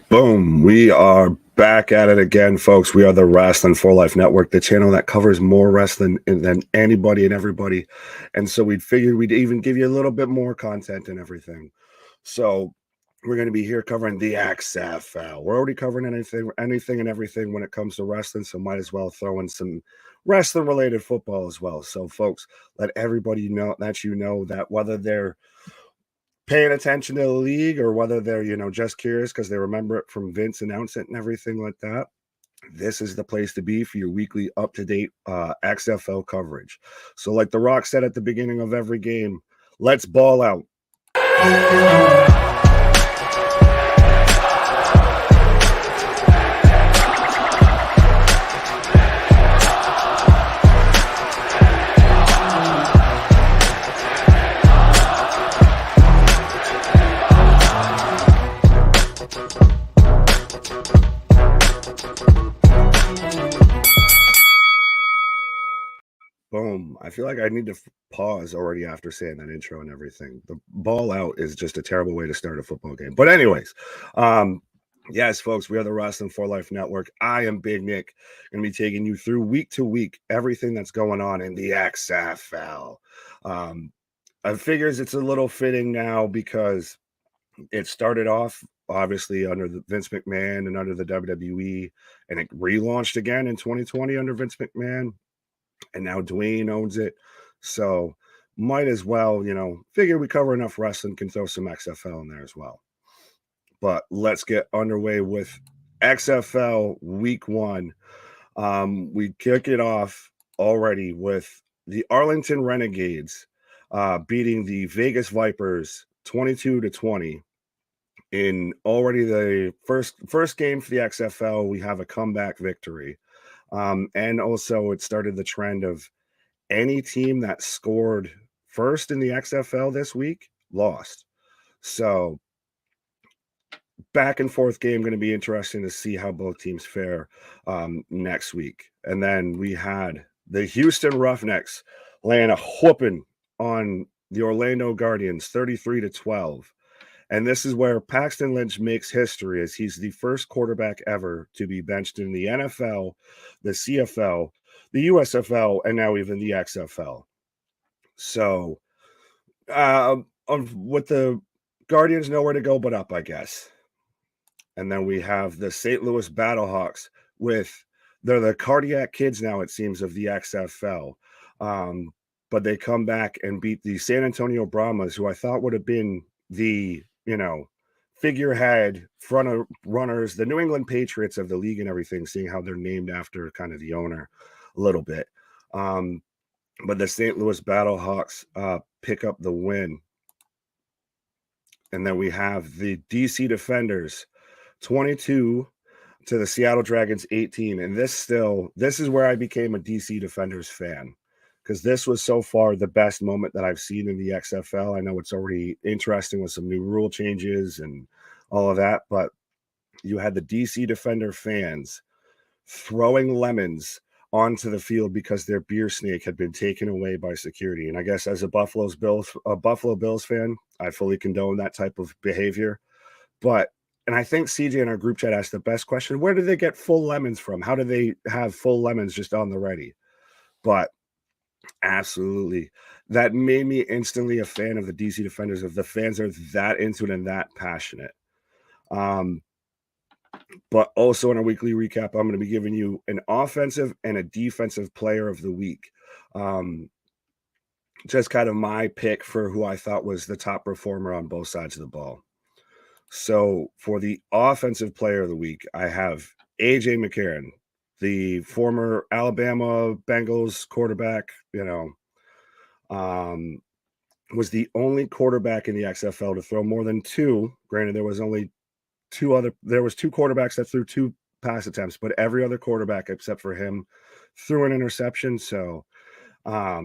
Boom. We are back at it again, folks. We are the Wrasslin for Life Network, the channel that covers more wrestling than anybody and everybody. And so we figured we'd even give you a little bit more content and everything. So we're going to be here covering the XFL. We're already covering anything and everything when it comes to wrestling, so might as well throw in some wrestling-related football as well. So, folks, let everybody know that whether they're paying attention to the league or whether they're, just curious because they remember it from Vince announcing it and everything like that, this is the place to be for your weekly up-to-date XFL coverage. So like The Rock said at the beginning of every game, let's ball out. Boom. I feel like I need to pause already after saying that intro and everything. The ball out is just a terrible way to start a football game. But anyways, yes, folks, we are the Wrestling for Life Network. I am Big Nick. Going to be taking you through week to week everything that's going on in the XFL. I figures it's a little fitting now because it started off obviously under the Vince McMahon and under the WWE, and it relaunched again in 2020 under Vince McMahon. And now Dwayne owns it. So might as well, figure we cover enough wrestling, can throw some XFL in there as well. But let's get underway with XFL week 1. We kick it off already with the Arlington Renegades beating the Vegas Vipers 22-20 in already the first game for the XFL. We have a comeback victory. And also it started the trend of any team that scored first in the XFL this week lost. So back and forth game, going to be interesting to see how both teams fare next week. And then we had the Houston Roughnecks laying a whooping on the Orlando Guardians 33-12. And this is where Paxton Lynch makes history, as he's the first quarterback ever to be benched in the NFL, the CFL, the USFL, and now even the XFL. So with the Guardians, nowhere to go but up, I guess. And then we have the St. Louis Battlehawks they're the cardiac kids now, it seems, of the XFL. But they come back and beat the San Antonio Brahmas, who I thought would have been the figurehead front runners, the New England Patriots of the league and everything, seeing how they're named after kind of the owner a little bit. But the St. Louis Battlehawks pick up the win. And then we have the DC Defenders 22 to the Seattle Dragons 18. And this is where I became a DC Defenders fan, because this was so far the best moment that I've seen in the XFL. I know it's already interesting with some new rule changes and all of that, but you had the DC Defender fans throwing lemons onto the field because their beer snake had been taken away by security. And I guess as a Buffalo Bills fan, I fully condone that type of behavior. And I think CJ in our group chat asked the best question: where do they get full lemons from? How do they have full lemons just on the ready? But absolutely, that made me instantly a fan of the DC Defenders. If the fans are that into it and that passionate. But also in our weekly recap, I'm going to be giving you an offensive and a defensive player of the week. Just kind of my pick for who I thought was the top performer on both sides of the ball. So for the offensive player of the week, I have AJ McCarron, the former Alabama Bengals quarterback, was the only quarterback in the XFL to throw more than two. Granted, there was two quarterbacks that threw 2 pass attempts, but every other quarterback except for him threw an interception. So I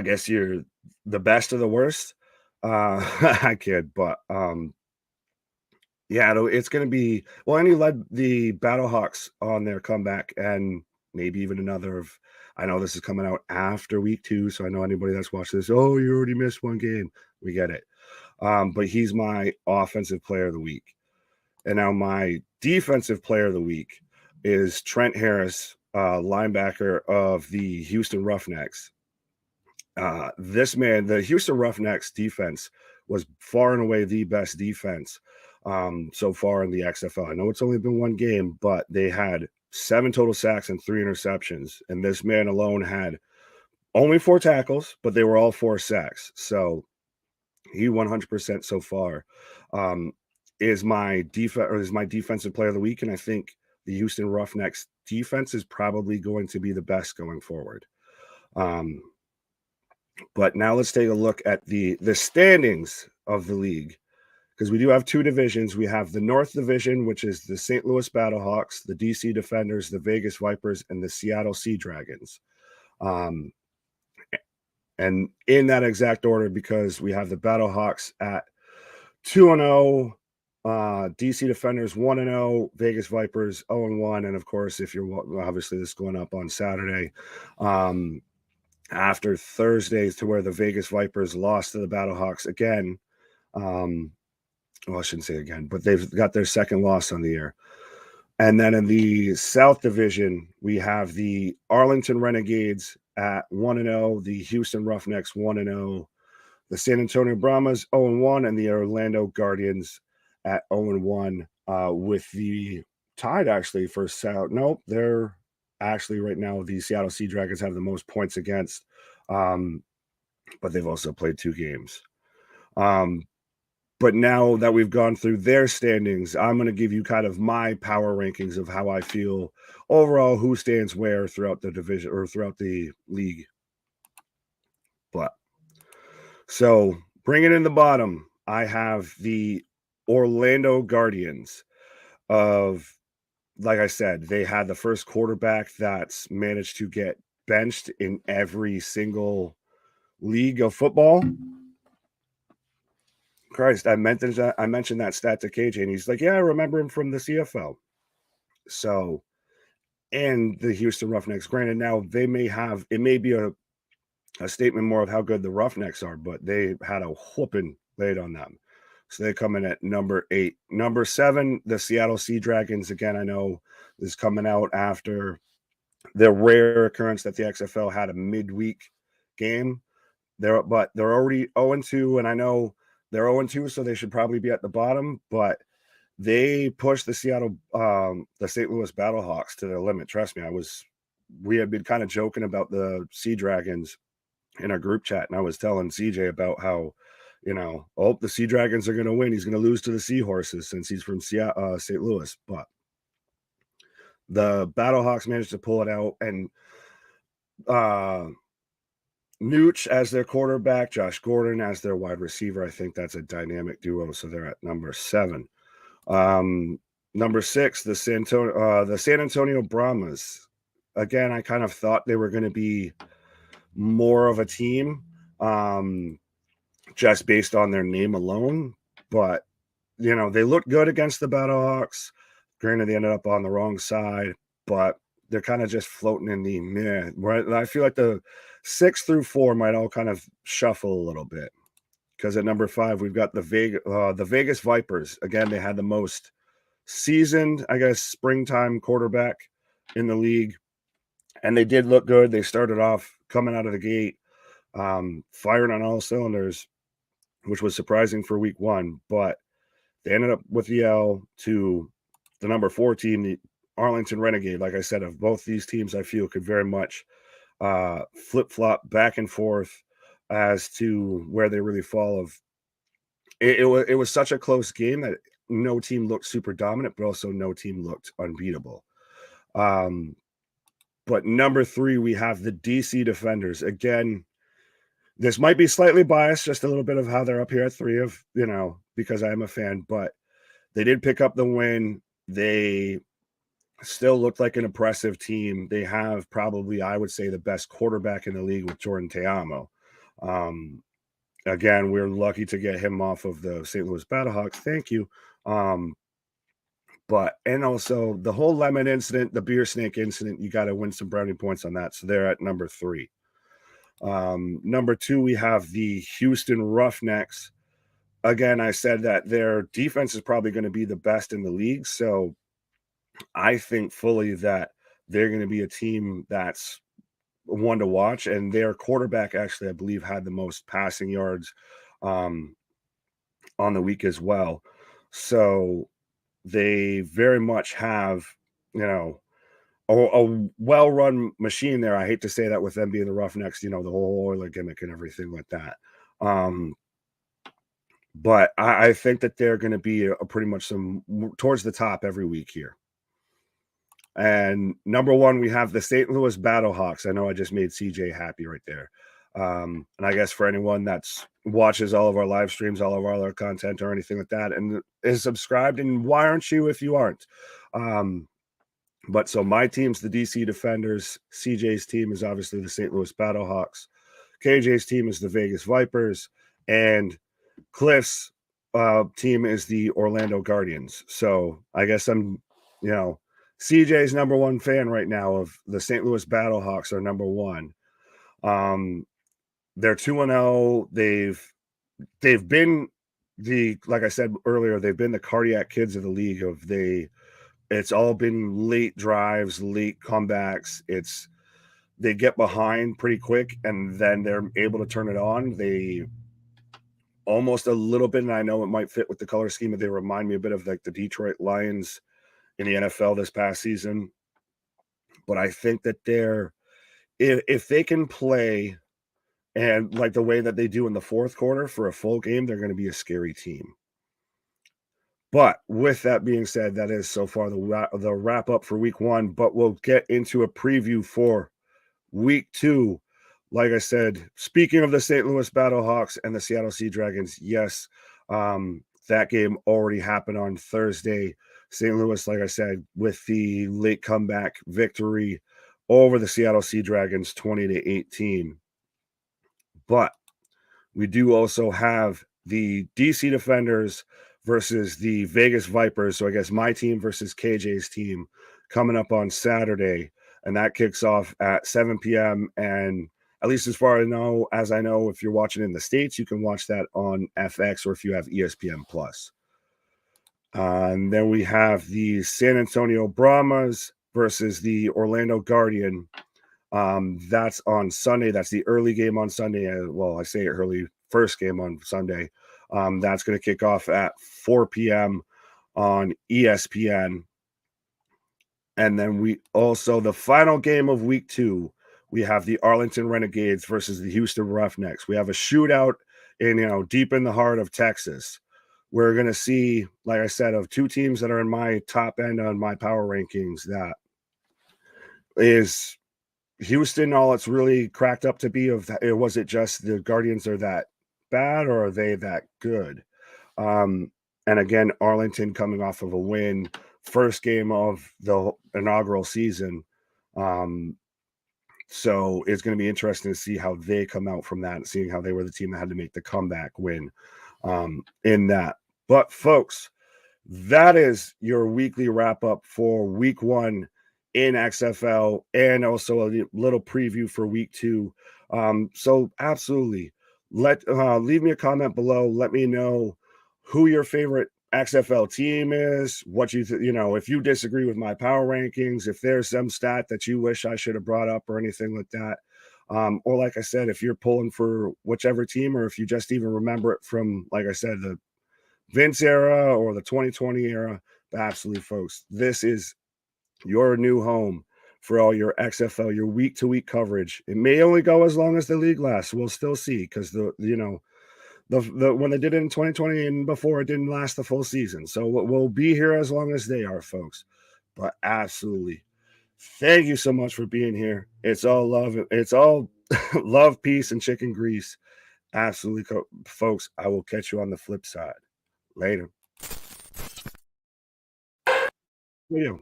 guess you're the best of the worst. I kid, but yeah, it's going to be, and he led the Battlehawks on their comeback, and maybe even another of, I know this is coming out after week 2, so I know anybody that's watched this, oh, you already missed one game. We get it. But he's my offensive player of the week. And now my defensive player of the week is Trent Harris, linebacker of the Houston Roughnecks. This man, the Houston Roughnecks defense was far and away the best defense so far in the XFL. I know it's only been one game, but they had 7 total sacks and 3 interceptions. And this man alone had only 4 tackles, but they were all 4 sacks. So he 100% so far is my defensive player of the week. And I think the Houston Roughnecks defense is probably going to be the best going forward. But now let's take a look at the standings of the league, because we do have 2 divisions. We have the North Division, which is the St. Louis Battlehawks, the DC Defenders, the Vegas Vipers, and the Seattle Sea Dragons. And in that exact order, because we have the Battlehawks at 2-0, DC Defenders 1-0, Vegas Vipers 0-1, and of course, if you're obviously this is going up on Saturday, after Thursday, to where the Vegas Vipers lost to the Battlehawks again. Well, I shouldn't say again, but they've got their second loss on the year. And then in the South Division, we have the Arlington Renegades at 1-0, the Houston Roughnecks 1-0, the San Antonio Brahmas 0-1, and the Orlando Guardians at 0-1, with the tied actually for South. Nope, they're actually right now the Seattle Sea Dragons have the most points against, but they've also played 2 games. But now that we've gone through their standings, I'm going to give you kind of my power rankings of how I feel overall, who stands where throughout the division or throughout the league. But so bringing in the bottom, I have the Orlando Guardians of, like I said, they had the first quarterback that's managed to get benched in every single league of football. Christ, I mentioned that stat to KJ, and he's like, yeah, I remember him from the CFL. So, and the Houston Roughnecks, granted, now they may have, it may be a statement more of how good the Roughnecks are, but they had a whooping laid on them. So they come in at number 8. Number 7, the Seattle Sea Dragons. Again, I know this is coming out after the rare occurrence that the XFL had a midweek game. They're already 0-2, and I know they're 0-2, so they should probably be at the bottom, but they pushed the St. Louis Battlehawks to their limit. Trust me, we had been kind of joking about the Sea Dragons in our group chat, and I was telling CJ about how, the Sea Dragons are going to win. He's going to lose to the Seahorses since he's from St. Louis, but the Battlehawks managed to pull it out, and Nooch as their quarterback, Josh Gordon as their wide receiver. I think that's a dynamic duo. So they're at number 7. Number 6, the San Antonio Brahmas. Again, I kind of thought they were going to be more of a team, just based on their name alone. But, they looked good against the Battlehawks. Granted, they ended up on the wrong side, but they're kind of just floating in the meh. I feel like the 6 through 4 might all kind of shuffle a little bit, because at number 5 we've got the Vegas Vipers. Again, they had the most seasoned, I guess, springtime quarterback in the league, and they did look good. They started off coming out of the gate, firing on all cylinders, which was surprising for week 1, but they ended up with the L to the number 4 team, the Arlington Renegade. Like I said, of both these teams, I feel could very much flip-flop back and forth as to where they really fall. It was such a close game that no team looked super dominant, but also no team looked unbeatable. But number 3, we have the DC Defenders. Again, this might be slightly biased, just a little bit of how they're up here at 3 of, because I am a fan, but they did pick up the win. They still looked like an impressive team. They have probably, I would say, the best quarterback in the league with Jordan Teamo. Again, we're lucky to get him off of the St. Louis Battlehawks. Thank you. And also the whole lemon incident, the beer snake incident, you got to win some brownie points on that. So they're at number 3. Number 2, we have the Houston Roughnecks. again, I said that their defense is probably going to be the best in the league. So I think fully that they're going to be a team that's one to watch. And their quarterback actually, I believe, had the most passing yards on the week as well. So they very much have, a well-run machine there. I hate to say that with them being the Roughnecks, the whole Oiler gimmick and everything like that. But I think that they're going to be a pretty much some towards the top every week here. And number one, we have the St. Louis Battlehawks. I know I just made CJ happy right there. And I guess for anyone that's watches all of our live streams, all of our other content or anything like that, and is subscribed, and why aren't you if you aren't? But so my team's the DC Defenders. CJ's team is obviously the St. Louis Battlehawks. KJ's team is the Vegas Vipers. And Cliff's team is the Orlando Guardians. So I guess I'm, CJ's number one fan right now of the St. Louis Battlehawks are number one. They're 2-0. They've been like I said earlier, they've been the cardiac kids of the league. It's all been late drives, late comebacks. They get behind pretty quick and then they're able to turn it on. They almost a little bit, and I know it might fit with the color scheme, but they remind me a bit of like the Detroit Lions in the NFL this past season. But I think that if they can play and like the way that they do in the fourth quarter for a full game, they're going to be a scary team. But with that being said, that is so far the wrap up for week one, but we'll get into a preview for week two. Like I said, speaking of the St. Louis Battlehawks and the Seattle Sea Dragons, yes, that game already happened on Thursday. St. Louis, like I said, with the late comeback victory over the Seattle Sea Dragons, 20-18. But we do also have the DC Defenders versus the Vegas Vipers. So I guess my team versus KJ's team coming up on Saturday. And that kicks off at 7 p.m. And at least as far as I know, if you're watching in the States, you can watch that on FX or if you have ESPN Plus. And then we have the San Antonio Brahmas versus the Orlando Guardian. That's on Sunday. That's the early game on Sunday. Well, I say early, first game on Sunday. That's going to kick off at 4 p.m. on ESPN. And then we also, the final game of week two, we have the Arlington Renegades versus the Houston Roughnecks. We have a shootout deep in the heart of Texas. We're going to see, like I said, of two teams that are in my top end on my power rankings. That is Houston, all it's really cracked up to be. Was it just the Guardians are that bad or are they that good? And again, Arlington coming off of a win, first game of the inaugural season. So it's going to be interesting to see how they come out from that, seeing how they were the team that had to make the comeback win in that. But folks, that is your weekly wrap up for week one in XFL and also a little preview for week two. So absolutely leave me a comment below. Let me know who your favorite XFL team is, what if you disagree with my power rankings, if there's some stat that you wish I should have brought up or anything like that. Or like I said, if you're pulling for whichever team, or if you just even remember it from, like I said, the Vince era or the 2020 era. But absolutely, folks, this is your new home for all your XFL, your week-to-week coverage. It may only go as long as the league lasts. We'll still see, because when they did it in 2020 and before, it didn't last the full season. So we'll be here as long as they are, folks. But absolutely, thank you so much for being here. It's all love. It's all love, peace, and chicken grease. Absolutely, folks. I will catch you on the flip side. Later. Yeah.